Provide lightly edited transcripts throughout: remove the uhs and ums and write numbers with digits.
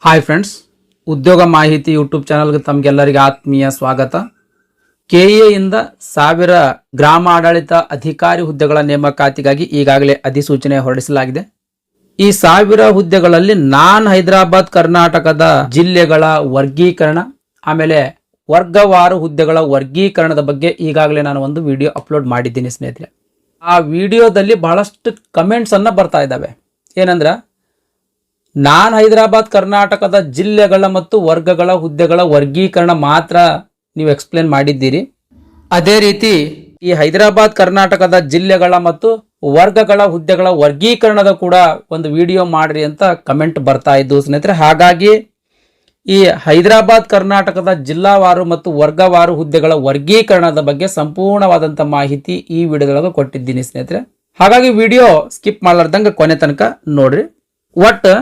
Hi friends, ಉದ್ಯೋಗ ಮಾಹಿತಿ YouTube ಚಾನಲ್ಗೆ ತಮಗೆಲ್ಲರಿಗೆ ಆತ್ಮೀಯ ಸ್ವಾಗತ. ಕೆಎಯಿಂದ 1000 ಗ್ರಾಮ ಆಡಳಿತ ಅಧಿಕಾರಿ ಹುದ್ದೆಗಳ ನೇಮಕಾತಿಗಾಗಿ ಈಗಾಗಲೇ ಅಧಿಸೂಚನೆ ಹೊರಡಿಸಲಾಗಿದೆ. ಈ 1000 ಹುದ್ದೆಗಳಲ್ಲಿ ನಾನ್ ಹೈದರಾಬಾದ್ ಕರ್ನಾಟಕದ ಜಿಲ್ಲೆಗಳ ವರ್ಗೀಕರಣ, ಆಮೇಲೆ ವರ್ಗವಾರು ಹುದ್ದೆಗಳ ವರ್ಗೀಕರಣದ ಬಗ್ಗೆ ಈಗಾಗಲೇ ನಾನು ಒಂದು ವಿಡಿಯೋ ಅಪ್ಲೋಡ್ ಮಾಡಿದ್ದೀನಿ ಸ್ನೇಹಿತರೆ. ಆ ವಿಡಿಯೋದಲ್ಲಿ ಬಹಳಷ್ಟು ಕಮೆಂಟ್ಸ್ ಅನ್ನ ಬರ್ತಾ ಇದ್ದಾವೆ. ಏನಂದ್ರೆ, ನಾನ್ ಹೈದರಾಬಾದ್ ಕರ್ನಾಟಕದ ಜಿಲ್ಲೆಗಳ ಮತ್ತು ವರ್ಗಗಳ ಹುದ್ದೆಗಳ ವರ್ಗೀಕರಣ ಮಾತ್ರ ನೀವು ಎಕ್ಸ್ಪ್ಲೇನ್ ಮಾಡಿದ್ದೀರಿ, ಅದೇ ರೀತಿ ಈ ಹೈದರಾಬಾದ್ ಕರ್ನಾಟಕದ ಜಿಲ್ಲೆಗಳ ಮತ್ತು ವರ್ಗಗಳ ಹುದ್ದೆಗಳ ವರ್ಗೀಕರಣದ ಕೂಡ ಒಂದು ವಿಡಿಯೋ ಮಾಡ್ರಿ ಅಂತ ಕಮೆಂಟ್ ಬರ್ತಾ ಇದ್ದು ಸ್ನೇಹಿತರೆ. ಹಾಗಾಗಿ ಈ ಹೈದರಾಬಾದ್ ಕರ್ನಾಟಕದ ಜಿಲ್ಲಾವಾರು ಮತ್ತು ವರ್ಗವಾರು ಹುದ್ದೆಗಳ ವರ್ಗೀಕರಣದ ಬಗ್ಗೆ ಸಂಪೂರ್ಣವಾದಂಥ ಮಾಹಿತಿ ಈ ವಿಡಿಯೋದೊಳಗೆ ಕೊಟ್ಟಿದ್ದೀನಿ ಸ್ನೇಹಿತರೆ. ಹಾಗಾಗಿ ವಿಡಿಯೋ ಸ್ಕಿಪ್ ಮಾಡಲಾರ್ದಂಗೆ ಕೊನೆ ತನಕ ನೋಡ್ರಿ. ಒಟ್ಟು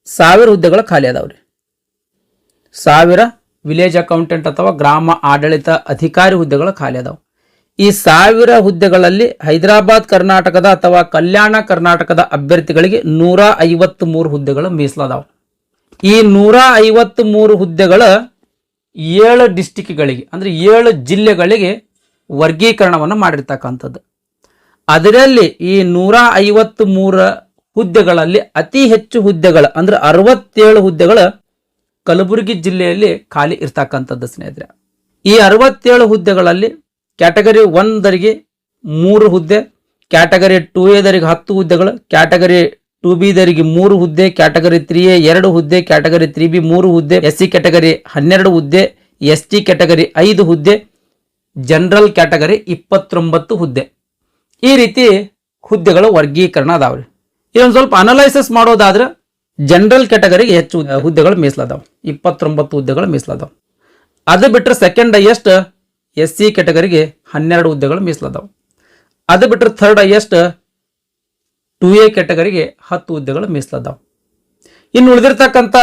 1000 ಹುದ್ದೆಗಳು ಖಾಲಿ ಅದಾವ್ರಿ. 1000 ವಿಲೇಜ್ ಅಕೌಂಟೆಂಟ್ ಅಥವಾ ಗ್ರಾಮ ಆಡಳಿತ ಅಧಿಕಾರಿ ಹುದ್ದೆಗಳು ಖಾಲಿ ಅದಾವ. ಈ 1000 ಹುದ್ದೆಗಳಲ್ಲಿ ಹೈದರಾಬಾದ್ ಕರ್ನಾಟಕದ ಅಥವಾ ಕಲ್ಯಾಣ ಕರ್ನಾಟಕದ ಅಭ್ಯರ್ಥಿಗಳಿಗೆ 153 ಹುದ್ದೆಗಳು ಮೀಸಲಾದವು. ಈ 153 ಹುದ್ದೆಗಳ 7 ಡಿಸ್ಟಿಕ್ಗಳಿಗೆ ಅಂದ್ರೆ 7 ಜಿಲ್ಲೆಗಳಿಗೆ ವರ್ಗೀಕರಣವನ್ನು ಮಾಡಿರ್ತಕ್ಕಂಥದ್ದು. ಅದರಲ್ಲಿ ಈ 153 ಹುದ್ದೆಗಳಲ್ಲಿ ಅತಿ ಹೆಚ್ಚು ಹುದ್ದೆಗಳು ಅಂದ್ರೆ 67 ಹುದ್ದೆಗಳು ಕಲಬುರಗಿ ಜಿಲ್ಲೆಯಲ್ಲಿ ಖಾಲಿ ಇರ್ತಕ್ಕಂಥದ್ದು ಸ್ನೇಹಿತರೆ. ಈ 67 ಹುದ್ದೆಗಳಲ್ಲಿ ಕ್ಯಾಟಗರಿ 1ದರಿಗೆ 3 ಹುದ್ದೆ, ಕ್ಯಾಟಗರಿ 2ಎದರಿಗೆ 10 ಹುದ್ದೆಗಳು, ಕ್ಯಾಟಗರಿ 2ಬಿದರಿಗೆ 3 ಹುದ್ದೆ, ಕ್ಯಾಟಗರಿ 3ಎ 2 ಹುದ್ದೆ, ಕ್ಯಾಟಗರಿ 3ಬಿ 3 ಹುದ್ದೆ, ಎಸ್ಸಿ ಕ್ಯಾಟಗರಿ 12 ಹುದ್ದೆ, ಎಸ್ಟಿ ಕ್ಯಾಟಗರಿ 5 ಹುದ್ದೆ, ಜನರಲ್ ಕ್ಯಾಟಗರಿ 29 ಹುದ್ದೆ. ಈ ರೀತಿ ಹುದ್ದೆಗಳ ವರ್ಗೀಕರಣ ಅದಾವ್ರಿ. ಇದೊಂದು ಸ್ವಲ್ಪ ಅನಲೈಸಿಸ್ ಮಾಡೋದಾದ್ರೆ ಜನರಲ್ ಕ್ಯಾಟಗರಿಗೆ ಹೆಚ್ಚು ಹುದ್ದೆಗಳು ಮೀಸಲಾದವು, 29 ಹುದ್ದೆಗಳು ಮೀಸಲಾದವು. ಅದು ಬಿಟ್ಟರೆ ಸೆಕೆಂಡ್ ಹೈಯೆಸ್ಟ್ ಎಸ್ಸಿ ಕ್ಯಾಟಗರಿಗೆ 12 ಹುದ್ದೆಗಳು ಮೀಸಲಾದವು. ಅದು ಬಿಟ್ಟರೆ ಥರ್ಡ್ ಹೈಯೆಸ್ಟ್ 2ಎ ಕ್ಯಾಟಗರಿಗೆ 10 ಹುದ್ದೆಗಳು ಮೀಸಲಾದವು. ಇನ್ನು ಉಳಿದಿರ್ತಕ್ಕಂಥ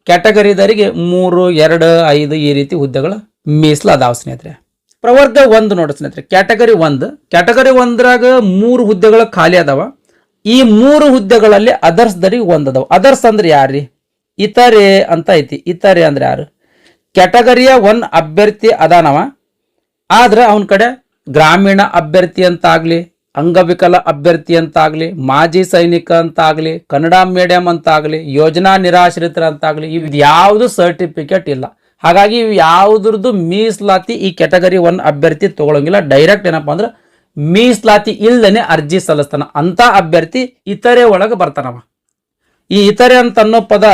ಕ್ಯಾಟಗರಿದವರಿಗೆ 3, 2, 5 ಈ ರೀತಿ ಹುದ್ದೆಗಳು ಮೀಸಲಾದವು ಸ್ನೇಹಿತರೆ. ಪ್ರವರ್ಗ 1 ನೋಡಿ ಸ್ನೇಹಿತರೆ, ಕ್ಯಾಟಗರಿ 1ರಾಗ 3 ಹುದ್ದೆಗಳು ಖಾಲಿ ಅದಾವ. ಈ 3 ಹುದ್ದೆಗಳಲ್ಲಿ ಅದರ್ಸ್ ದರಿಗೆ 1 ಅದಾವ. ಅದರ್ಸ್ ಅಂದ್ರೆ ಯಾರ್ರಿ? ಇತರೆ ಅಂತ ಐತಿ. ಇತರೆ ಅಂದ್ರೆ ಯಾರು? ಕ್ಯಾಟಗರಿಯ 1 ಅಭ್ಯರ್ಥಿ ಅದಾನವ, ಆದ್ರೆ ಅವನ ಕಡೆ ಗ್ರಾಮೀಣ ಅಭ್ಯರ್ಥಿ ಅಂತಾಗ್ಲಿ, ಅಂಗವಿಕಲ ಅಭ್ಯರ್ಥಿ ಅಂತಾಗ್ಲಿ, ಮಾಜಿ ಸೈನಿಕ ಅಂತಾಗ್ಲಿ, ಕನ್ನಡ ಮೀಡಿಯಂ ಅಂತಾಗ್ಲಿ, ಯೋಜನಾ ನಿರಾಶ್ರಿತರ ಅಂತಾಗ್ಲಿ, ಇವ್ ಯಾವುದು ಸರ್ಟಿಫಿಕೇಟ್ ಇಲ್ಲ. ಹಾಗಾಗಿ ಇವು ಯಾವುದ್ರದ್ದು ಮೀಸಲಾತಿ ಈ ಕ್ಯಾಟಗರಿ 1 ಅಭ್ಯರ್ಥಿ ತಗೊಳಂಗಿಲ್ಲ. ಡೈರೆಕ್ಟ್ ಏನಪ್ಪಾ ಅಂದ್ರೆ ಮೀಸಲಾತಿ ಇಲ್ಲದೇನೆ ಅರ್ಜಿ ಸಲ್ಲಿಸ್ತಾನ ಅಂತ ಅಭ್ಯರ್ಥಿ ಇತರೆ ಒಳಗೆ ಬರ್ತಾನವ. ಈ ಇತರೆ ಅಂತ ಅನ್ನೋ ಪದ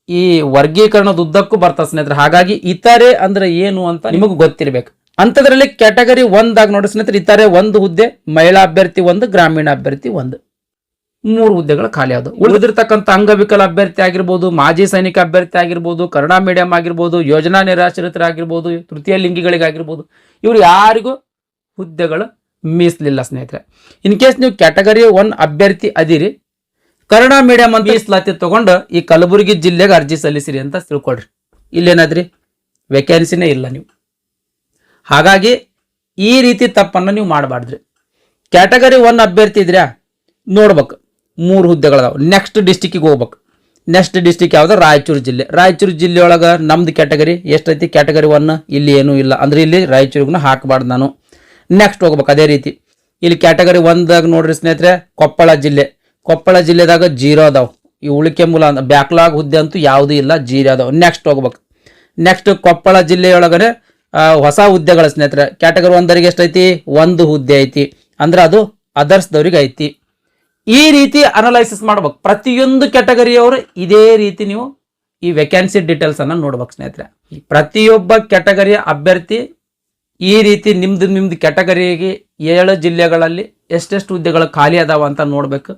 ಈ ವರ್ಗೀಕರಣದ ಉದ್ದಕ್ಕೂ ಬರ್ತಾ ಸ್ನೇಹಿತರೆ. ಹಾಗಾಗಿ ಇತರೆ ಅಂದ್ರೆ ಏನು ಅಂತ ನಿಮಗೂ ಗೊತ್ತಿರ್ಬೇಕು. ಅಂತದ್ರಲ್ಲಿ ಕ್ಯಾಟಗರಿ 1ದಾಗ ನೋಡಿ ಸ್ನೇಹಿತರೆ, ಇತರೆ 1 ಹುದ್ದೆ, ಮಹಿಳಾ ಅಭ್ಯರ್ಥಿ 1, ಗ್ರಾಮೀಣ ಅಭ್ಯರ್ಥಿ 1, 3 ಹುದ್ದೆಗಳು ಖಾಲಿ ಆದವು. ಉಳಿದಿರ್ತಕ್ಕಂಥ ಅಂಗವಿಕಲ ಅಭ್ಯರ್ಥಿ ಆಗಿರ್ಬೋದು, ಮಾಜಿ ಸೈನಿಕ ಅಭ್ಯರ್ಥಿ ಆಗಿರ್ಬೋದು, ಕನ್ನಡ ಮೀಡಿಯಂ ಆಗಿರ್ಬೋದು, ಯೋಜನಾ ನಿರಾಶ್ರಿತರಾಗಿರ್ಬೋದು, ತೃತೀಯ ಲಿಂಗಿಗಳಿಗಾಗಿರ್ಬೋದು, ಇವರು ಯಾರಿಗೂ ಹುದ್ದೆಗಳು ಮೀಸಲಿಲ್ಲ ಸ್ನೇಹಿತರೆ. ಇನ್ ಕೇಸ್ ನೀವು ಕ್ಯಾಟಗರಿ 1 ಅಭ್ಯರ್ಥಿ ಅದಿರಿ, ಕನ್ನಡ ಮೀಡಿಯಂ ಅಂತ ಮೀಸಲಾತಿ ತಗೊಂಡು ಈ ಕಲಬುರಗಿ ಜಿಲ್ಲೆಗೆ ಅರ್ಜಿ ಸಲ್ಲಿಸಿರಿ ಅಂತ ತಿಳ್ಕೊಡ್ರಿ. ಇಲ್ಲೇನಾದ್ರಿ ವೇಕೆನ್ಸಿನೇ ಇಲ್ಲ ನೀವು. ಹಾಗಾಗಿ ಈ ರೀತಿ ತಪ್ಪನ್ನು ನೀವು ಮಾಡಬಾರ್ದ್ರಿ. ಕ್ಯಾಟಗರಿ 1 ಅಭ್ಯರ್ಥಿ ಇದ್ರ್ಯಾ ನೋಡ್ಬೇಕು, 3 ಹುದ್ದೆಗಳದಾವ. ನೆಕ್ಸ್ಟ್ ಡಿಸ್ಟಿಕ್ಕಿಗೆ ಹೋಗ್ಬೇಕು. ನೆಕ್ಸ್ಟ್ ಡಿಸ್ಟಿಕ್ ಯಾವ್ದು? ರಾಯಚೂರು ಜಿಲ್ಲೆ. ರಾಯಚೂರು ಜಿಲ್ಲೆಯೊಳಗೆ ನಮ್ದು ಕ್ಯಾಟಗರಿ ಎಷ್ಟೈತಿ? ಕ್ಯಾಟಗರಿ 1 ಇಲ್ಲಿ ಏನೂ ಇಲ್ಲ ಅಂದ್ರೆ ಇಲ್ಲಿ ರಾಯಚೂರಿಗೂ ಹಾಕಬಾರ್ದು ನಾನು. ನೆಕ್ಸ್ಟ್ ಹೋಗ್ಬೇಕು. ಅದೇ ರೀತಿ ಇಲ್ಲಿ ಕ್ಯಾಟಗರಿ 1ದಾಗ ನೋಡ್ರಿ ಸ್ನೇಹಿತರೆ, ಕೊಪ್ಪಳ ಜಿಲ್ಲೆ. ಕೊಪ್ಪಳ ಜಿಲ್ಲೆದಾಗ 0 ಅದಾವ. ಈ ಉಳಿಕೆ ಮೂಲ ಬ್ಯಾಕ್ಲಾಗ್ ಹುದ್ದೆ ಅಂತೂ ಯಾವುದೂ ಇಲ್ಲ, 0 ಅದಾವ. ನೆಕ್ಸ್ಟ್ ಹೋಗ್ಬೇಕು. ನೆಕ್ಸ್ಟ್ ಕೊಪ್ಪಳ ಜಿಲ್ಲೆಯೊಳಗನೆ ಹೊಸ ಹುದ್ದೆಗಳ ಸ್ನೇಹಿತರೆ, ಕ್ಯಾಟಗರಿ 1ದವರಿಗೆ ಎಷ್ಟೈತಿ? 1 ಹುದ್ದೆ ಐತಿ, ಅಂದ್ರೆ ಅದು ಅದರ್ಸ್ದವ್ರಿಗೆ ಐತಿ. ಈ ರೀತಿ ಅನಲೈಸಿಸ್ ಮಾಡ್ಬೇಕು. ಪ್ರತಿಯೊಂದು ಕ್ಯಾಟಗರಿಯವರು ಇದೇ ರೀತಿ ನೀವು ಈ ವೇಕೆನ್ಸಿ ಡೀಟೇಲ್ಸ್ ಅನ್ನ ನೋಡ್ಬೇಕು ಸ್ನೇಹಿತರೆ. ಪ್ರತಿಯೊಬ್ಬ ಕ್ಯಾಟಗರಿಯ ಅಭ್ಯರ್ಥಿ ಈ ರೀತಿ ನಿಮ್ದು ಕ್ಯಾಟಗರಿಗೆ 7 ಜಿಲ್ಲೆಗಳಲ್ಲಿ ಎಷ್ಟೆಷ್ಟು ಹುದ್ದೆಗಳು ಖಾಲಿ ಅದಾವ ಅಂತ ನೋಡ್ಬೇಕು.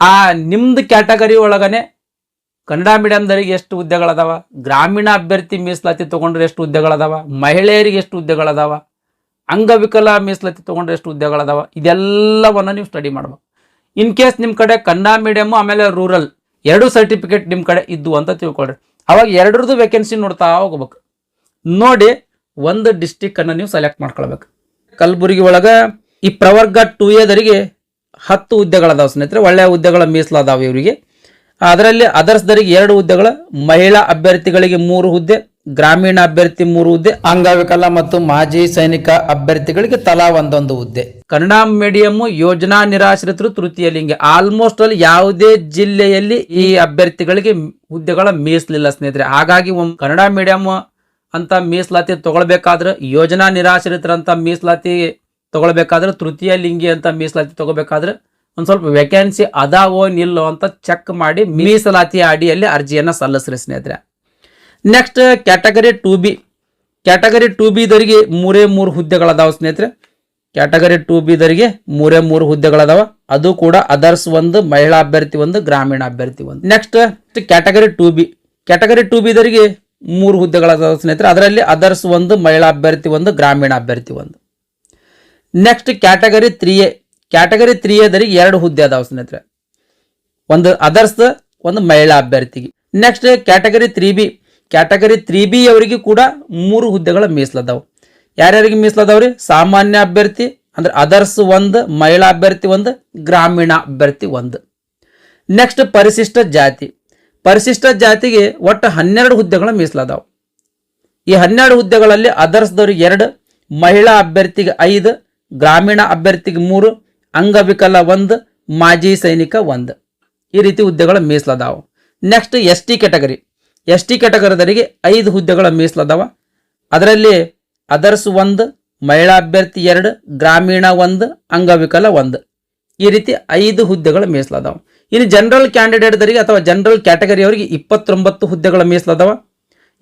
ಆ ನಿಮ್ದು ಕ್ಯಾಟಗರಿ ಒಳಗನೆ ಕನ್ನಡ ಮೀಡಿಯಂದವರಿಗೆ ಎಷ್ಟು ಹುದ್ದೆಗಳದಾವ, ಗ್ರಾಮೀಣ ಅಭ್ಯರ್ಥಿ ಮೀಸಲಾತಿ ತಗೊಂಡ್ರೆ ಎಷ್ಟು ಹುದ್ದೆಗಳದಾವ, ಮಹಿಳೆಯರಿಗೆ ಎಷ್ಟು ಹುದ್ದೆಗಳದಾವ, ಅಂಗವಿಕಲ ಮೀಸಲಾತಿ ತಗೊಂಡ್ರೆ ಎಷ್ಟು ಹುದ್ದೆಗಳದಾವ, ಇದೆಲ್ಲವನ್ನ ನೀವು ಸ್ಟಡಿ ಮಾಡ್ಬೇಕು. ಇನ್ ಕೇಸ್ ನಿಮ್ಮ ಕಡೆ ಕನ್ನಡ ಮೀಡಿಯಮ್ ಆಮೇಲೆ ರೂರಲ್ 2 ಸರ್ಟಿಫಿಕೇಟ್ ನಿಮ್ಮ ಕಡೆ ಇದ್ದು ಅಂತ ತಿಳ್ಕೊಳ್ರಿ. ಅವಾಗ 2ರದ್ದು ವೇಕೆನ್ಸಿ ನೋಡ್ತಾ ಹೋಗ್ಬೇಕು. ನೋಡಿ ಒಂದು ಡಿಸ್ಟಿಕ್ ಅನ್ನು ನೀವು ಸೆಲೆಕ್ಟ್ ಮಾಡ್ಕೊಳ್ಬೇಕು. ಕಲಬುರಗಿ ಒಳಗೆ ಈ ಪ್ರವರ್ಗ 2ಎದರಿಗೆ 10 ಹುದ್ದೆಗಳದಾವ ಸ್ನೇಹಿತರೆ, ಒಳ್ಳೆಯ ಹುದ್ದೆಗಳ ಮೀಸಲಾದಾವ ಇವರಿಗೆ. ಅದರಲ್ಲಿ ಅದರ್ಸ್ದರಿಗೆ 2 ಹುದ್ದೆಗಳು, ಮಹಿಳಾ ಅಭ್ಯರ್ಥಿಗಳಿಗೆ 3 ಹುದ್ದೆ, ಗ್ರಾಮೀಣ ಅಭ್ಯರ್ಥಿ 3 ಹುದ್ದೆ, ಅಂಗವಿಕಲ ಮತ್ತು ಮಾಜಿ ಸೈನಿಕ ಅಭ್ಯರ್ಥಿಗಳಿಗೆ ತಲಾ ಒಂದೊಂದು ಹುದ್ದೆ. ಕನ್ನಡ ಮೀಡಿಯಂ ಯೋಜನಾ ನಿರಾಶ್ರಿತರು ತೃತೀಯ ಲಿಂಗಿ ಆಲ್ಮೋಸ್ಟ್ ಅಲ್ಲಿ ಯಾವುದೇ ಜಿಲ್ಲೆಯಲ್ಲಿ ಈ ಅಭ್ಯರ್ಥಿಗಳಿಗೆ ಹುದ್ದೆಗಳ ಮೀಸಲಿಲ್ಲ ಸ್ನೇಹಿತರೆ. ಹಾಗಾಗಿ ಕನ್ನಡ ಮೀಡಿಯಂ ಅಂತ ಮೀಸಲಾತಿ ತಗೊಳ್ಬೇಕಾದ್ರೆ, ಯೋಜನಾ ನಿರಾಶ್ರಿತರಂತ ಮೀಸಲಾತಿ ತಗೊಳ್ಬೇಕಾದ್ರೆ, ತೃತೀಯ ಲಿಂಗಿ ಅಂತ ಮೀಸಲಾತಿ ತಗೋಬೇಕಾದ್ರೆ ಒಂದ್ ಸ್ವಲ್ಪ ವೇಕೆನ್ಸಿ ಅದಾವೋ ನಿಲ್ಲೋ ಅಂತ ಚೆಕ್ ಮಾಡಿ ಮೀಸಲಾತಿ ಅಡಿಯಲ್ಲಿ ಅರ್ಜಿಯನ್ನ ಸಲ್ಲಿಸ್ರಿ ಸ್ನೇಹಿತರೆ. Next category 2B. Category 2B ದವರಿಗೆ 3 ಹುದ್ದೆಗಳದಾವ ಸ್ನೇಹಿತರೆ. Category 2B ದವರಿಗೆ 3 ಹುದ್ದೆಗಳದಾವ. ಅದು ಕೂಡ ಅದರ್ಸ್ 1, ಮಹಿಳಾ ಅಭ್ಯರ್ಥಿ 1, ಗ್ರಾಮೀಣ ಅಭ್ಯರ್ಥಿ 1. Next category 2B. Category 2B ದವರಿಗೆ 3 ಹುದ್ದೆಗಳದಾವ ಸ್ನೇಹಿತರೆ. ಅದರಲ್ಲಿ ಅದರ್ಸ್ 1, ಮಹಿಳಾ ಅಭ್ಯರ್ಥಿ 1, ಗ್ರಾಮೀಣ ಅಭ್ಯರ್ಥಿ 1. Next category 3A. Category 3A ದವರಿಗೆ 2 ಹುದ್ದೆ ಅದಾವ ಸ್ನೇಹಿತರೆ. ಒಂದು ಅದರ್ಸ್, ಒಂದು ಮಹಿಳಾ ಅಭ್ಯರ್ಥಿಗೆ. Next category 3B. Category 3B ಅವರಿಗೆ ಕೂಡ 3 ಹುದ್ದೆಗಳ ಮೀಸಲದಾವು. ಯಾರ್ಯಾರಿಗೆ ಮೀಸಲದಾವ್ರಿ? ಸಾಮಾನ್ಯ ಅಭ್ಯರ್ಥಿ ಅಂದ್ರೆ ಅದರ್ಸ್ 1, ಮಹಿಳಾ ಅಭ್ಯರ್ಥಿ 1, ಗ್ರಾಮೀಣ ಅಭ್ಯರ್ಥಿ 1. ನೆಕ್ಸ್ಟ್ ಪರಿಶಿಷ್ಟ ಜಾತಿ. ಪರಿಶಿಷ್ಟ ಜಾತಿಗೆ ಒಟ್ಟು 12 ಹುದ್ದೆಗಳ ಮೀಸಲದಾವು. ಈ 12 ಹುದ್ದೆಗಳಲ್ಲಿ ಅದರ್ಸ್ದವ್ರಿಗೆ 2, ಮಹಿಳಾ ಅಭ್ಯರ್ಥಿಗೆ 5, ಗ್ರಾಮೀಣ ಅಭ್ಯರ್ಥಿಗೆ 3, ಅಂಗವಿಕಲ 1, ಮಾಜಿ ಸೈನಿಕ 1. ಈ ರೀತಿ ಹುದ್ದೆಗಳ ಮೀಸಲದಾವು. Next ST category. ST ಕ್ಯಾಟಗರಿದವರಿಗೆ 5 ಹುದ್ದೆಗಳ ಮೀಸಲದಾವ. ಅದರಲ್ಲಿ ಅದರ್ಸ್ 1, ಮಹಿಳಾ ಅಭ್ಯರ್ಥಿ 2, ಗ್ರಾಮೀಣ 1, ಅಂಗವಿಕಲ 1. ಈ ರೀತಿ 5 ಹುದ್ದೆಗಳ ಮೀಸಲದಾವ. ಇನ್ನು ಜನರಲ್ ಕ್ಯಾಂಡಿಡೇಟ್ದವರಿಗೆ ಅಥವಾ ಜನರಲ್ ಕ್ಯಾಟಗರಿಯವರಿಗೆ 29 ಹುದ್ದೆಗಳ ಮೀಸಲದಾವ.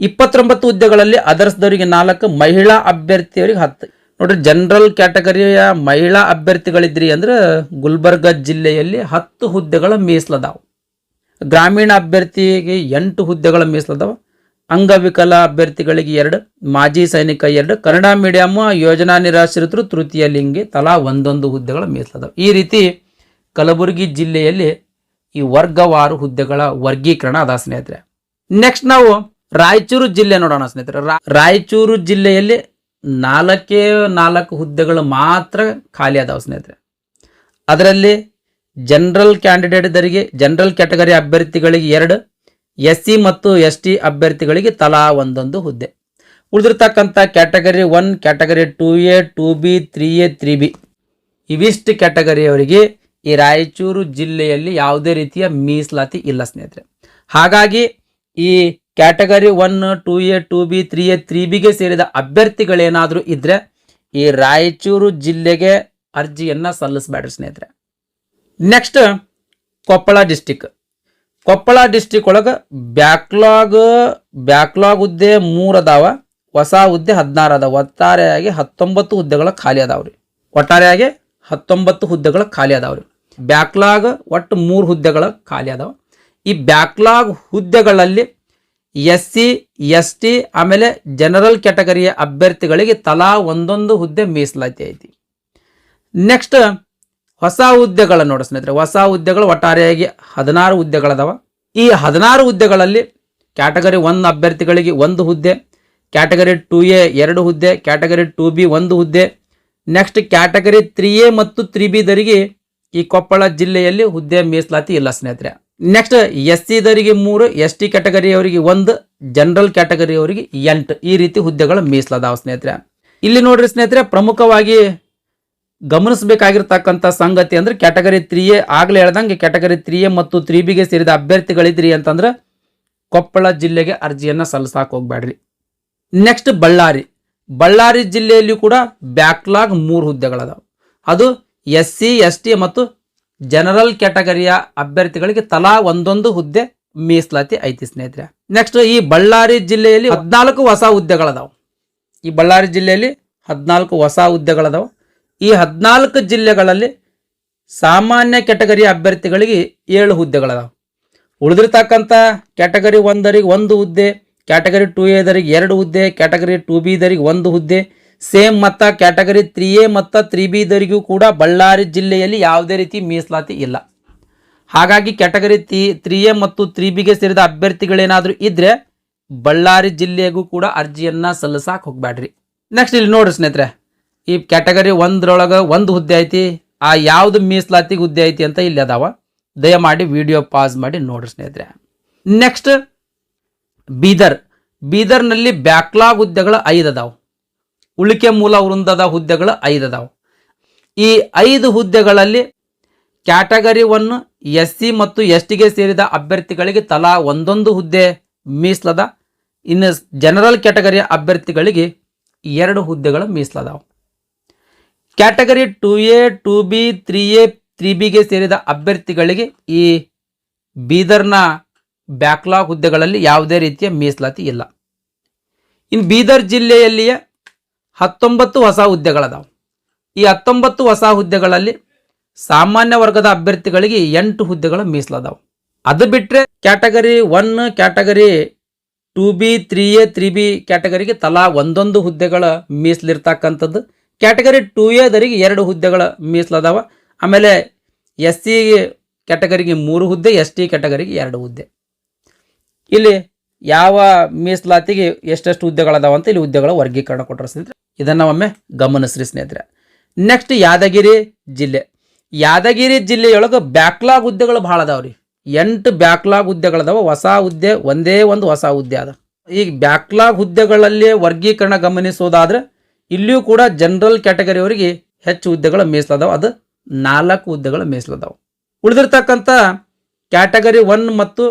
29 ಹುದ್ದೆಗಳಲ್ಲಿ ಅದರ್ಸ್ದವರಿಗೆ 4, ಮಹಿಳಾ ಅಭ್ಯರ್ಥಿಯವರಿಗೆ 10. ನೋಡ್ರಿ, ಜನರಲ್ ಕ್ಯಾಟಗರಿಯ ಮಹಿಳಾ ಅಭ್ಯರ್ಥಿಗಳಿದ್ರಿ ಅಂದ್ರೆ ಗುಲ್ಬರ್ಗ ಜಿಲ್ಲೆಯಲ್ಲಿ 10 ಹುದ್ದೆಗಳ ಮೀಸಲದಾವ. ಗ್ರಾಮೀಣ ಅಭ್ಯರ್ಥಿಗೆ 8 ಹುದ್ದೆಗಳ ಮೀಸಲದಾವ. ಅಂಗವಿಕಲ ಅಭ್ಯರ್ಥಿಗಳಿಗೆ 2, ಮಾಜಿ ಸೈನಿಕ 2, ಕನ್ನಡ ಮೀಡಿಯಂ ಯೋಜನಾ ನಿರಾಶ್ರಿತರು ತೃತೀಯ ಲಿಂಗಿ ತಲಾ 1 ಹುದ್ದೆಗಳ ಮೀಸಲದಾವ. ಈ ರೀತಿ ಕಲಬುರಗಿ ಜಿಲ್ಲೆಯಲ್ಲಿ ಈ ವರ್ಗವಾರು ಹುದ್ದೆಗಳ ವರ್ಗೀಕರಣ ಅದ ಸ್ನೇಹಿತರೆ. ನೆಕ್ಸ್ಟ್ ನಾವು ರಾಯಚೂರು ಜಿಲ್ಲೆ ನೋಡೋಣ ಸ್ನೇಹಿತರೆ. ರಾಯಚೂರು ಜಿಲ್ಲೆಯಲ್ಲಿ 4 ಹುದ್ದೆಗಳು ಮಾತ್ರ ಖಾಲಿ ಅದಾವ ಸ್ನೇಹಿತರೆ. ಅದರಲ್ಲಿ ಜನರಲ್ ಕ್ಯಾಂಡಿಡೇಟ್ದರಿಗೆ, ಜನರಲ್ ಕ್ಯಾಟಗರಿ ಅಭ್ಯರ್ಥಿಗಳಿಗೆ 2, SC ಮತ್ತು ST ಅಭ್ಯರ್ಥಿಗಳಿಗೆ ತಲಾ 1 ಹುದ್ದೆ. ಉಳಿದಿರ್ತಕ್ಕಂಥ category 1, category 2A, 2B, 3A, 3B ಇವಿಷ್ಟು ಕ್ಯಾಟಗರಿಯವರಿಗೆ ಈ ರಾಯಚೂರು ಜಿಲ್ಲೆಯಲ್ಲಿ ಯಾವುದೇ ರೀತಿಯ ಮೀಸಲಾತಿ ಇಲ್ಲ ಸ್ನೇಹಿತರೆ. ಹಾಗಾಗಿ ಈ ಕ್ಯಾಟಗರಿ 1, 2A, 2B, 3A, 3Bಗೆ ಸೇರಿದ ಅಭ್ಯರ್ಥಿಗಳೇನಾದರೂ ಇದ್ರೆ ಈ ರಾಯಚೂರು ಜಿಲ್ಲೆಗೆ ಅರ್ಜಿಯನ್ನ ಸಲ್ಲಿಸಬೇಡ್ರಿ ಸ್ನೇಹಿತರೆ. Next Koppal district. Koppal district ಒಳಗೆ ಬ್ಯಾಕ್ಲಾಗ್ ಹುದ್ದೆ 3 ಅದಾವ, ಹೊಸ ಹುದ್ದೆ 16 ಅದಾವ. ಒಟ್ಟಾರೆಯಾಗಿ 19 ಹುದ್ದೆಗಳ ಖಾಲಿ ಅದಾವ್ರಿ. ಒಟ್ಟಾರೆಯಾಗಿ 19 ಹುದ್ದೆಗಳ ಖಾಲಿ ಅದಾವ್ರಿ. ಬ್ಯಾಕ್ಲಾಗ್ ಒಟ್ಟು 3 ಹುದ್ದೆಗಳ ಖಾಲಿ ಅದಾವ. ಈ ಬ್ಯಾಕ್ಲಾಗ್ ಹುದ್ದೆಗಳಲ್ಲಿ SC, ST ಆಮೇಲೆ ಜನರಲ್ ಕ್ಯಾಟಗರಿಯ ಅಭ್ಯರ್ಥಿಗಳಿಗೆ ತಲಾ 1 ಹುದ್ದೆ ಮೀಸಲಾತಿ ಐತಿ. ನೆಕ್ಸ್ಟ್ ಹೊಸ ಹುದ್ದೆಗಳ ನೋಡಿ ಸ್ನೇಹಿತರೆ. ಹೊಸ ಹುದ್ದೆಗಳು ಒಟ್ಟಾರೆಯಾಗಿ 16 ಹುದ್ದೆಗಳದಾವ. ಈ 16 ಹುದ್ದೆಗಳಲ್ಲಿ ಕ್ಯಾಟಗರಿ 1 ಅಭ್ಯರ್ಥಿಗಳಿಗೆ 1 ಹುದ್ದೆ, ಕ್ಯಾಟಗರಿ 2A 2 ಹುದ್ದೆ, ಕ್ಯಾಟಗರಿ 2B 1 ಹುದ್ದೆ. ನೆಕ್ಸ್ಟ್ ಕ್ಯಾಟಗರಿ 3A ಮತ್ತು 3B ದರಿಗೆ ಈ ಕೊಪ್ಪಳ ಜಿಲ್ಲೆಯಲ್ಲಿ ಹುದ್ದೆ ಮೀಸಲಾತಿ ಇಲ್ಲ ಸ್ನೇಹಿತರೆ. ನೆಕ್ಸ್ಟ್ SC ದರಿಗೆ 3, ST ಕ್ಯಾಟಗರಿಯವರಿಗೆ 1, ಜನರಲ್ ಕ್ಯಾಟಗರಿಯವರಿಗೆ 8. ಈ ರೀತಿ ಹುದ್ದೆಗಳ ಮೀಸಲಾದಾವ ಸ್ನೇಹಿತರೆ. ಇಲ್ಲಿ ನೋಡ್ರಿ ಸ್ನೇಹಿತರೆ, ಪ್ರಮುಖವಾಗಿ ಗಮನಿಸಬೇಕಾಗಿರ್ತಕ್ಕಂಥ ಸಂಗತಿ ಅಂದ್ರೆ ಕ್ಯಾಟಗರಿ 3A ಆಗ್ಲೇ ಹೇಳ್ದಂಗೆ ಕ್ಯಾಟಗರಿ 3A ಮತ್ತು 3Bಗೆ ಸೇರಿದ ಅಭ್ಯರ್ಥಿಗಳಿದ್ರಿ ಅಂತಂದ್ರೆ ಕೊಪ್ಪಳ ಜಿಲ್ಲೆಗೆ ಅರ್ಜಿಯನ್ನ ಸಲ್ಲಿಸಾಕ್ ಹೋಗ್ಬೇಡ್ರಿ. ನೆಕ್ಸ್ಟ್ ಬಳ್ಳಾರಿ ಜಿಲ್ಲೆಯಲ್ಲಿ ಕೂಡ ಬ್ಯಾಕ್ಲಾಗ್ 3 ಹುದ್ದೆಗಳದಾವ. ಅದು SC, ST ಮತ್ತು ಜನರಲ್ ಕ್ಯಾಟಗರಿಯ ಅಭ್ಯರ್ಥಿಗಳಿಗೆ ತಲಾ 1 ಹುದ್ದೆ ಮೀಸಲಾತಿ ಐತಿ ಸ್ನೇಹಿತರೆ. ನೆಕ್ಸ್ಟ್ ಈ ಬಳ್ಳಾರಿ ಜಿಲ್ಲೆಯಲ್ಲಿ 14 ಹೊಸ ಹುದ್ದೆಗಳದಾವ. ಈ ಬಳ್ಳಾರಿ ಜಿಲ್ಲೆಯಲ್ಲಿ 14 ಹೊಸ ಹುದ್ದೆಗಳದಾವ. ಈ 14 ಜಿಲ್ಲೆಗಳಲ್ಲಿ ಸಾಮಾನ್ಯ ಕ್ಯಾಟಗರಿಯ ಅಭ್ಯರ್ಥಿಗಳಿಗೆ 7 ಹುದ್ದೆಗಳದಾವ. ಉಳಿದಿರ್ತಕ್ಕಂಥ ಕ್ಯಾಟಗರಿ 1 1 ಹುದ್ದೆ, ಕ್ಯಾಟಗರಿ 2A 2 ಹುದ್ದೆ, ಕ್ಯಾಟಗರಿ 2B 1 ಹುದ್ದೆ. ಸೇಮ್ ಮತ್ತ ಕ್ಯಾಟಗರಿ 3A ಮತ್ತು 3B ದವರಿಗೂ ಕೂಡ ಬಳ್ಳಾರಿ ಜಿಲ್ಲೆಯಲ್ಲಿ ಯಾವುದೇ ರೀತಿ ಮೀಸಲಾತಿ ಇಲ್ಲ. ಹಾಗಾಗಿ ಕ್ಯಾಟಗರಿ 3A ಮತ್ತು 3Bಗೆ ಸೇರಿದ ಅಭ್ಯರ್ಥಿಗಳೇನಾದರೂ ಇದ್ರೆ ಬಳ್ಳಾರಿ ಜಿಲ್ಲೆಗೂ ಕೂಡ ಅರ್ಜಿಯನ್ನ ಸಲ್ಲಿಸಾಕ್ ಹೋಗ್ಬೇಡ್ರಿ. ನೆಕ್ಸ್ಟ್ ಇಲ್ಲಿ ನೋಡ್ರಿ ಸ್ನೇಹಿತರೆ, ಈ ಕ್ಯಾಟಗರಿ 1 1 ಹುದ್ದೆ ಐತಿ. ಆ ಯಾವ್ದು ಮೀಸಲಾತಿ ಹುದ್ದೆ ಐತಿ ಅಂತ ಇಲ್ಲಿ ಅದಾವ. ದಯಮಾಡಿ ವಿಡಿಯೋ ಪಾಸ್ ಮಾಡಿ ನೋಡ್ರಿ ಸ್ನೇಹಿತರೆ. ನೆಕ್ಸ್ಟ್ ಬೀದರ್ನಲ್ಲಿ ಬ್ಯಾಕ್ಲಾಗ್ ಹುದ್ದೆಗಳು 5 ಅದಾವು. ಉಳಿಕೆ ಮೂಲ ವೃಂದದ ಹುದ್ದೆಗಳು 5 ಅದಾವು. ಈ 5 ಹುದ್ದೆಗಳಲ್ಲಿ ಕ್ಯಾಟಗರಿ 1 SC ಮತ್ತು STಗೆ ಸೇರಿದ ಅಭ್ಯರ್ಥಿಗಳಿಗೆ ತಲಾ 1 ಹುದ್ದೆ ಮೀಸಲದ. ಇನ್ನು ಜನರಲ್ ಕ್ಯಾಟಗರಿಯ ಅಭ್ಯರ್ಥಿಗಳಿಗೆ 2 ಹುದ್ದೆಗಳು ಮೀಸಲದಾವು. ಕ್ಯಾಟಗರಿ 2A 2B 3A 3Bಗೆ ಸೇರಿದ ಅಭ್ಯರ್ಥಿಗಳಿಗೆ ಈ ಬೀದರ್ನ ಬ್ಯಾಕ್ಲಾಗ್ ಹುದ್ದೆಗಳಲ್ಲಿ ಯಾವುದೇ ರೀತಿಯ ಮೀಸಲಾತಿ ಇಲ್ಲ. ಇನ್ನು ಬೀದರ್ ಜಿಲ್ಲೆಯಲ್ಲಿಯೇ 19 ಹೊಸ ಹುದ್ದೆಗಳದಾವು. ಈ 19 ಹೊಸ ಹುದ್ದೆಗಳಲ್ಲಿ ಸಾಮಾನ್ಯ ವರ್ಗದ ಅಭ್ಯರ್ಥಿಗಳಿಗೆ 8 ಹುದ್ದೆಗಳು ಮೀಸಲದಾವು. ಅದು ಬಿಟ್ಟರೆ category 1 category 2B 3A 3B ಕ್ಯಾಟಗರಿಗೆ ತಲಾ 1 ಹುದ್ದೆಗಳ ಮೀಸಲಿರ್ತಕ್ಕಂಥದ್ದು. ಕ್ಯಾಟಗರಿ 2Aದವರಿಗೆ 2 ಹುದ್ದೆಗಳ ಮೀಸಲದಾವ. ಆಮೇಲೆ SC ಕ್ಯಾಟಗರಿಗೆ 3 ಹುದ್ದೆ, ST ಕ್ಯಾಟಗರಿಗೆ 2 ಹುದ್ದೆ. ಇಲ್ಲಿ ಯಾವ ಮೀಸಲಾತಿಗೆ ಎಷ್ಟೆಷ್ಟು ಹುದ್ದೆಗಳದಾವ ಅಂತ ಇಲ್ಲಿ ಹುದ್ದೆಗಳ ವರ್ಗೀಕರಣ ಕೊಟ್ಟರು ಸ್ನೇಹಿತರೆ. ಇದನ್ನು ಒಮ್ಮೆ ಗಮನಿಸ್ರಿ ಸ್ನೇಹಿತರೆ. ನೆಕ್ಸ್ಟ್ ಯಾದಗಿರಿ ಜಿಲ್ಲೆಯೊಳಗೆ ಬ್ಯಾಕ್ಲಾಗ್ ಹುದ್ದೆಗಳು ಭಾಳ ಅದಾವ್ರಿ. 8 ಬ್ಯಾಕ್ಲಾಗ್ ಹುದ್ದೆಗಳದಾವ. ಹೊಸ ಹುದ್ದೆ ಒಂದೇ ಒಂದು ಹೊಸ ಹುದ್ದೆ ಅದ. ಈ ಬ್ಯಾಕ್ಲಾಗ್ ಹುದ್ದೆಗಳಲ್ಲಿ ವರ್ಗೀಕರಣ ಗಮನಿಸೋದಾದ್ರೆ ಇಲ್ಲಿಯೂ ಕೂಡ ಜನರಲ್ ಕ್ಯಾಟಗರಿಯವರಿಗೆ ಹೆಚ್ಚು ಹುದ್ದೆಗಳ ಮೀಸಲದಾವ. ಅದು 4 ಹುದ್ದೆಗಳ ಮೀಸಲದಾವ. ಉಳಿದಿರ್ತಕ್ಕಂಥ ಕ್ಯಾಟಗರಿ 1 ಮತ್ತು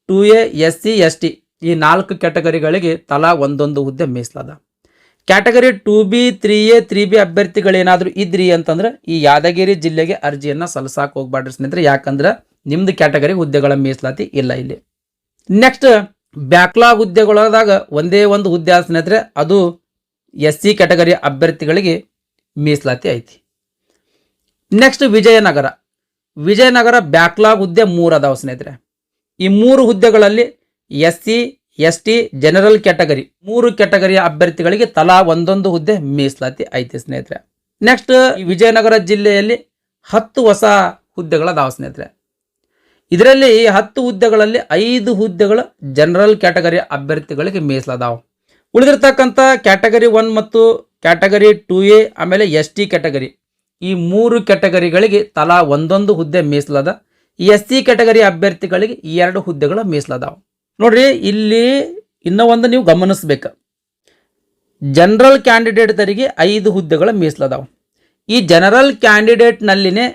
2A SC ST ಈ 4 ಕ್ಯಾಟಗರಿಗಳಿಗೆ ತಲಾ 1 ಹುದ್ದೆ ಮೀಸಲದ. ಕ್ಯಾಟಗರಿ 2B 3A 3B ಅಭ್ಯರ್ಥಿಗಳೇನಾದರೂ ಇದ್ರಿ ಅಂತಂದ್ರೆ ಈ ಯಾದಗಿರಿ ಜಿಲ್ಲೆಗೆ ಅರ್ಜಿಯನ್ನು ಸಲ್ಲಿಸಕ್ಕೆ ಹೋಗ್ಬಾರ್ದು ಸ್ನೇಹಿತರೆ. ಯಾಕಂದ್ರೆ ನಿಮ್ದು ಕ್ಯಾಟಗರಿ ಹುದ್ದೆಗಳ ಮೀಸಲಾತಿ ಇಲ್ಲ ಇಲ್ಲಿ. ನೆಕ್ಸ್ಟ್ ಬ್ಯಾಕ್ಲಾಗ್ ಹುದ್ದೆಗಳಾದಾಗ ಒಂದೇ ಒಂದು ಹುದ್ದೆ ಆದ ಸ್ನೇಹಿತರೆ, ಅದು SC ಕ್ಯಾಟಗರಿ ಅಭ್ಯರ್ಥಿಗಳಿಗೆ ಮೀಸಲಾತಿ ಐತಿ. ನೆಕ್ಸ್ಟ್ ವಿಜಯನಗರ ಬ್ಯಾಕ್ಲಾಗ್ ಹುದ್ದೆ 3 ಅದಾವ ಸ್ನೇಹಿತರೆ. ಈ 3 ಹುದ್ದೆಗಳಲ್ಲಿ SC ST ಜನರಲ್ ಕ್ಯಾಟಗರಿ 3 ಕ್ಯಾಟಗರಿಯ ಅಭ್ಯರ್ಥಿಗಳಿಗೆ ತಲಾ 1 ಹುದ್ದೆ ಮೀಸಲಾತಿ ಐತಿ ಸ್ನೇಹಿತರೆ. ನೆಕ್ಸ್ಟ್ ಈ ವಿಜಯನಗರ ಜಿಲ್ಲೆಯಲ್ಲಿ 10 ಹೊಸ ಹುದ್ದೆಗಳದಾವ ಸ್ನೇಹಿತರೆ. ಇದರಲ್ಲಿ 10 ಹುದ್ದೆಗಳಲ್ಲಿ 5 ಹುದ್ದೆಗಳು ಜನರಲ್ ಕ್ಯಾಟಗರಿಯ ಅಭ್ಯರ್ಥಿಗಳಿಗೆ ಮೀಸಲಾದಾವ. ಉಳಿದಿರ್ತಕ್ಕಂಥ ಕ್ಯಾಟಗರಿ 1 ಮತ್ತು ಕ್ಯಾಟಗರಿ 2A ಆಮೇಲೆ ST ಕ್ಯಾಟಗರಿ ಈ 3 ಕ್ಯಾಟಗರಿಗಳಿಗೆ ತಲಾ 1 ಹುದ್ದೆ ಮೀಸಲದ. SC ಕ್ಯಾಟಗರಿ ಅಭ್ಯರ್ಥಿಗಳಿಗೆ 2 ಹುದ್ದೆಗಳ ಮೀಸಲದಾವ. ನೋಡ್ರಿ, ಇಲ್ಲಿ ಇನ್ನೂ ಒಂದು ನೀವು ಗಮನಿಸ್ಬೇಕು. ಜನರಲ್ ಕ್ಯಾಂಡಿಡೇಟ್ದರಿಗೆ 5 ಹುದ್ದೆಗಳ ಮೀಸಲದಾವ. ಈ ಜನರಲ್ ಕ್ಯಾಂಡಿಡೇಟ್ನಲ್ಲಿನೇ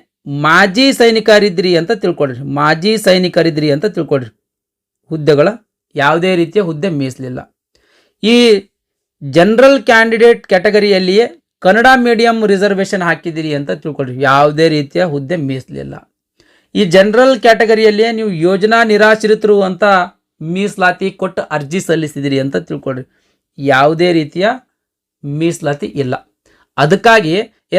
ಮಾಜಿ ಸೈನಿಕರಿದ್ರಿ ಅಂತ ತಿಳ್ಕೊಡ್ರಿ. ಹುದ್ದೆಗಳ ಯಾವುದೇ ರೀತಿಯ ಹುದ್ದೆ ಮೀಸಲಿಲ್ಲ. ಈ ಜನರಲ್ ಕ್ಯಾಂಡಿಡೇಟ್ ಕ್ಯಾಟಗರಿಯಲ್ಲಿಯೇ ಕನ್ನಡ ಮೀಡಿಯಂ ರಿಸರ್ವೇಷನ್ ಹಾಕಿದಿರಿ ಅಂತ ತಿಳ್ಕೊಳ್ರಿ. ಯಾವುದೇ ರೀತಿಯ ಹುದ್ದೆ ಮೀಸಲಿಲ್ಲ. ಈ ಜನರಲ್ ಕ್ಯಾಟಗರಿಯಲ್ಲಿಯೇ ನೀವು ಯೋಜನಾ ನಿರಾಶ್ರಿತರು ಅಂತ ಮೀಸಲಾತಿ ಕೊಟ್ಟು ಅರ್ಜಿ ಸಲ್ಲಿಸಿದಿರಿ ಅಂತ ತಿಳ್ಕೊಳ್ರಿ. ಯಾವುದೇ ರೀತಿಯ ಮೀಸಲಾತಿ ಇಲ್ಲ. ಅದಕ್ಕಾಗಿ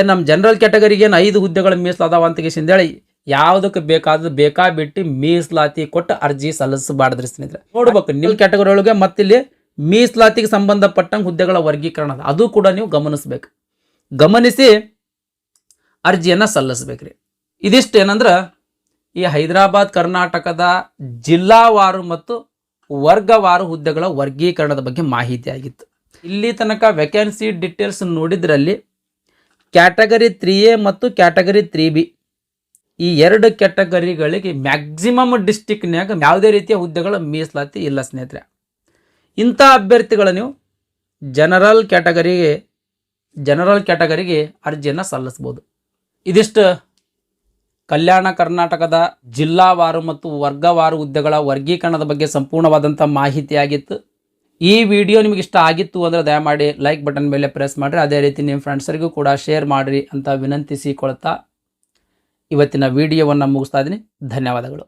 ನಮ್ಮ ಜನರಲ್ ಕ್ಯಾಟಗರಿಗೆ 5 ಹುದ್ದೆಗಳ ಮೀಸಲಾದಾವ ಅಂತ ಹೇಳಿ ಯಾವುದಕ್ಕೆ ಬೇಕಾಬಿಟ್ಟು ಮೀಸಲಾತಿ ಕೊಟ್ಟು ಅರ್ಜಿ ಸಲ್ಲಿಸಬಾರ್ದ್ರಿ ಸ್ನೇಹಿತರೆ. ನೋಡ್ಬೇಕು ನಿಮ್ಮ ಕ್ಯಾಟಗರಿ ಒಳಗೆ ಮತ್ತಿಲ್ಲಿ ಮೀಸಲಾತಿಗೆ ಸಂಬಂಧಪಟ್ಟಂಗೆ ಹುದ್ದೆಗಳ ವರ್ಗೀಕರಣ ಅದು ಕೂಡ ನೀವು ಗಮನಿಸಿ ಅರ್ಜಿಯನ್ನು ಸಲ್ಲಿಸ್ಬೇಕ್ರಿ. ಇದಿಷ್ಟೇನಂದ್ರೆ ಈ ಹೈದರಾಬಾದ್ ಕರ್ನಾಟಕದ ಜಿಲ್ಲಾವಾರು ಮತ್ತು ವರ್ಗವಾರು ಹುದ್ದೆಗಳ ವರ್ಗೀಕರಣದ ಬಗ್ಗೆ ಮಾಹಿತಿ ಆಗಿತ್ತು. ಇಲ್ಲಿ ತನಕ ವೇಕೆನ್ಸಿ ಡೀಟೇಲ್ಸ್ ನೋಡಿದ್ರಲ್ಲಿ ಕ್ಯಾಟಗರಿ 3A ಮತ್ತು ಕ್ಯಾಟಗರಿ 3B ಈ 2 ಕ್ಯಾಟಗರಿಗಳಿಗೆ ಮ್ಯಾಕ್ಸಿಮಮ್ ಡಿಸ್ಟಿಕ್ನ್ಯಾಗ ಯಾವುದೇ ರೀತಿಯ ಹುದ್ದೆಗಳ ಮೀಸಲಾತಿ ಇಲ್ಲ ಸ್ನೇಹಿತರೆ. ಇಂಥ ಅಭ್ಯರ್ಥಿಗಳು ನೀವು ಜನರಲ್ ಕ್ಯಾಟಗರಿಗೆ ಅರ್ಜಿಯನ್ನು ಸಲ್ಲಿಸ್ಬೋದು. ಇದಿಷ್ಟು ಕಲ್ಯಾಣ ಕರ್ನಾಟಕದ ಜಿಲ್ಲಾವಾರು ಮತ್ತು ವರ್ಗವಾರು ಹುದ್ದೆಗಳ ವರ್ಗೀಕರಣದ ಬಗ್ಗೆ ಸಂಪೂರ್ಣವಾದಂಥ ಮಾಹಿತಿಯಾಗಿತ್ತು. ಈ ವಿಡಿಯೋ ನಿಮಗೆ ಇಷ್ಟ ಆಗಿತ್ತು ಅಂದರೆ ದಯಮಾಡಿ ಲೈಕ್ ಬಟನ್ ಮೇಲೆ ಪ್ರೆಸ್ ಮಾಡಿರಿ. ಅದೇ ರೀತಿ ನಿಮ್ಮ ಫ್ರೆಂಡ್ಸರಿಗೂ ಕೂಡ ಶೇರ್ ಮಾಡಿರಿ ಅಂತ ವಿನಂತಿಸಿಕೊಳ್ತಾ ಇವತ್ತಿನ ವಿಡಿಯೋವನ್ನು ಮುಗಿಸ್ತಾ ಇದ್ದೀನಿ. ಧನ್ಯವಾದಗಳು.